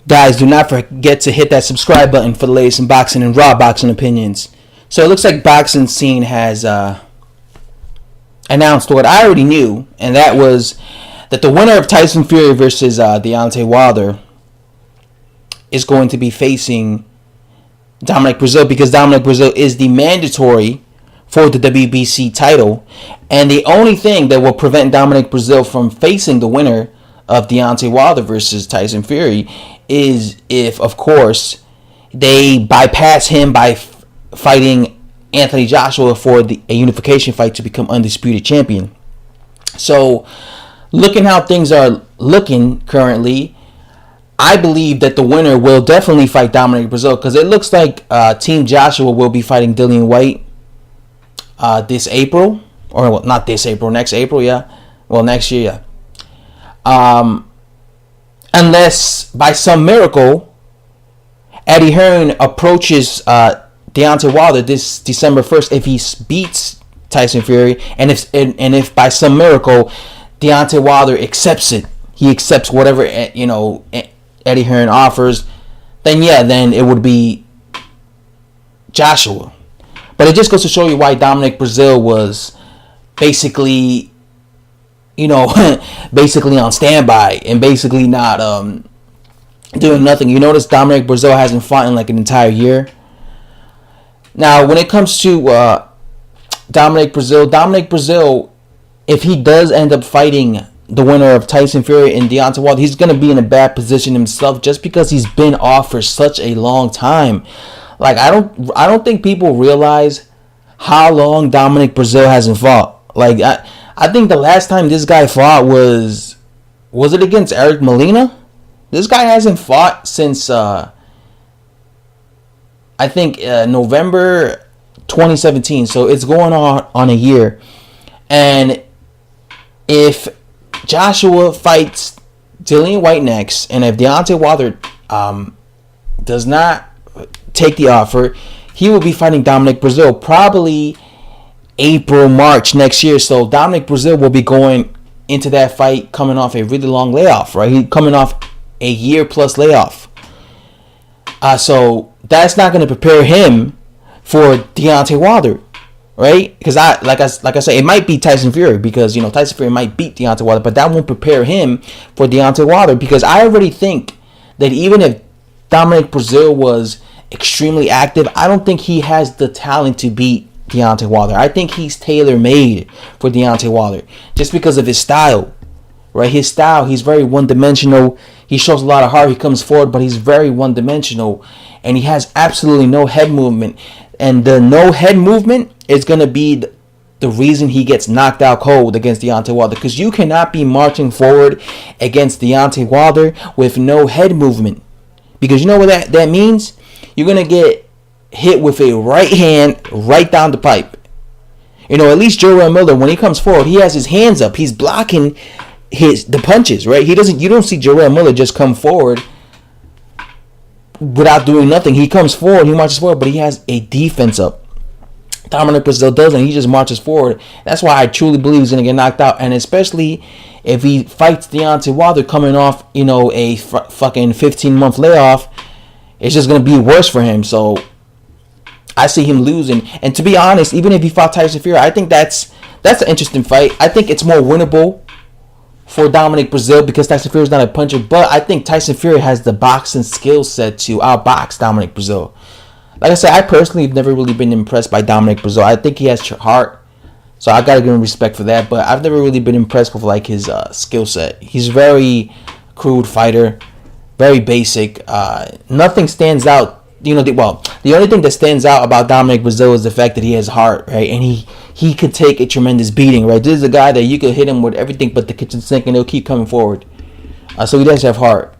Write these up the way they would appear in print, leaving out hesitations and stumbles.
Guys, do not forget to hit that subscribe button for the latest in boxing and raw boxing opinions. So it looks like boxing scene has announced what I already knew, and that was that the winner of Tyson Fury versus Deontay Wilder is going to be facing Dominic Breazeale, because Dominic Breazeale is the mandatory for the WBC title, and the only thing that will prevent Dominic Breazeale from facing the winner of Deontay Wilder versus Tyson Fury is if, of course, they bypass him by fighting Anthony Joshua for a unification fight to become undisputed champion. So, looking how things are looking currently, I believe that the winner will definitely fight Dominic Breazeale, because it looks like Team Joshua will be fighting Dillian Whyte this April, or well, not this April, next April, yeah. Well, next year, yeah. Unless by some miracle, Eddie Hearn approaches Deontay Wilder this December 1st if he beats Tyson Fury, and if by some miracle Deontay Wilder accepts it, he accepts whatever Eddie Hearn offers, then it would be Joshua. But it just goes to show you why Dominic Breazeale was basically, basically on standby and basically not doing nothing. You notice Dominic Breazeale hasn't fought in like an entire year. Now, when it comes to Dominic Breazeale, if he does end up fighting the winner of Tyson Fury and Deontay Wilder, he's going to be in a bad position himself, just because he's been off for such a long time. Like, I don't think people realize how long Dominic Breazeale hasn't fought. Like, I think the last time this guy fought was it against Eric Molina? This guy hasn't fought since I think November 2017. So it's going on a year. And if Joshua fights Dillian Whyte next, and if Deontay Wilder does not take the offer, he will be fighting Dominic Breazeale probably April, March next year. So Dominic Breazeale will be going into that fight coming off a really long layoff, right? He's coming off a year plus layoff. So that's not going to prepare him for Deontay Wilder, right? Because like I say, it might be Tyson Fury, because Tyson Fury might beat Deontay Wilder, but that won't prepare him for Deontay Wilder, because I already think that even if Dominic Breazeale was extremely active, I don't think he has the talent to beat Deontay Wilder. I think he's tailor-made for Deontay Wilder just because of his style, right? His style, he's very one-dimensional. He shows a lot of heart. He comes forward, but he's very one-dimensional, and he has absolutely no head movement. And the no head movement is going to be the reason he gets knocked out cold against Deontay Wilder, because you cannot be marching forward against Deontay Wilder with no head movement, because you know what that means? You're going to get hit with a right hand right down the pipe. At least Jarrell Miller, when he comes forward, he has his hands up. He's blocking the punches, right? You don't see Jarrell Miller just come forward without doing nothing. He comes forward, he marches forward, but he has a defense up. Dominic Breazeale doesn't. He just marches forward. That's why I truly believe he's going to get knocked out. And especially if he fights Deontay Wilder coming off, a fucking 15-month layoff, it's just going to be worse for him. So I see him losing. And to be honest, even if he fought Tyson Fury, I think that's an interesting fight. I think it's more winnable for Dominic Breazeale, because Tyson Fury is not a puncher. But I think Tyson Fury has the boxing skill set to outbox Dominic Breazeale. Like I said, I personally have never really been impressed by Dominic Breazeale. I think he has heart, so I gotta give him respect for that. But I've never really been impressed with like his skill set. He's very crude fighter, very basic. Nothing stands out. The only thing that stands out about Dominic Breazeale is the fact that he has heart, right? And he could take a tremendous beating, right? This is a guy that you could hit him with everything but the kitchen sink, and he'll keep coming forward. So he does have heart.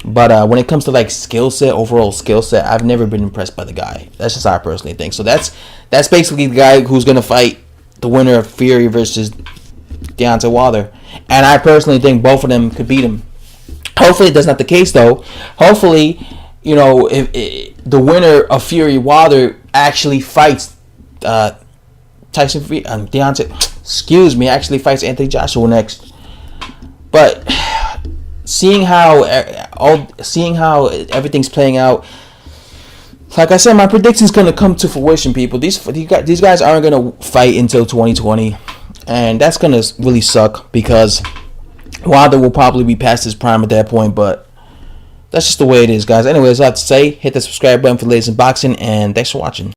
But when it comes to like skill set, overall skill set, I've never been impressed by the guy. That's just how I personally think. So that's basically the guy who's gonna fight the winner of Fury versus Deontay Wilder. And I personally think both of them could beat him. Hopefully that's not the case though. Hopefully, if the winner of Fury Wilder actually fights Tyson Fury, actually fights Anthony Joshua next. But seeing how everything's playing out. Like I said, my prediction's gonna come to fruition, people. These guys aren't gonna fight until 2020, and that's gonna really suck because Wilder will probably be past his prime at that point. But that's just the way it is, guys. Anyways, I have to say, hit the subscribe button for the latest in boxing, and thanks for watching.